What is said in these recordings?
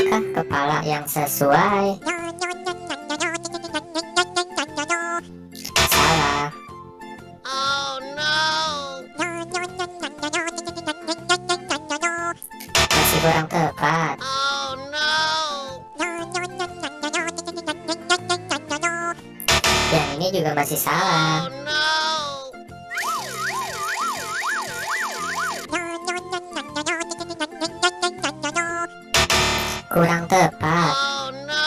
Apakah kepala yang sesuai? Salah. Oh no. Masih kurang tepat. Oh no. Yang ini juga masih salah. Oh no. Kurang tepat. Oh no.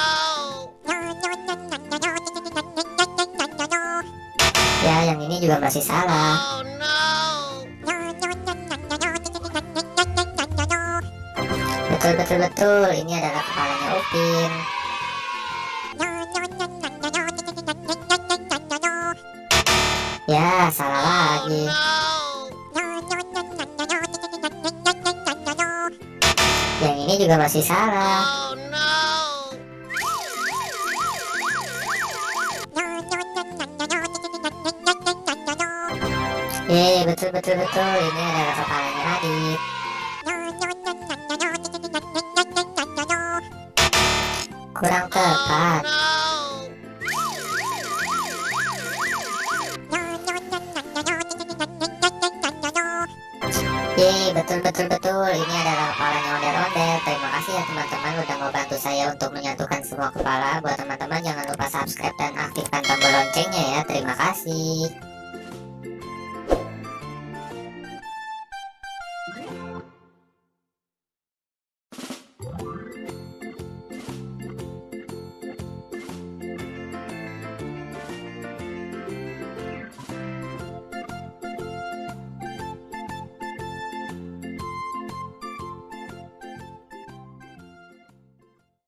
Ya, yang ini juga masih salah. Oh no. Betul, betul, betul. Ini adalah kepalanya Upin. Ya, salah lagi. Yang ini juga masih salah. Oh no. Betul, betul, betul. Ini adalah kepalanya Radit. Kurang tepat. Betul, betul, betul. Ini adalah kepalanya ondel-ondel. Terima kasih ya teman-teman udah mau bantu saya untuk menyatukan semua kepala. Buat teman-teman jangan lupa subscribe dan aktifkan tombol loncengnya ya. Terima kasih.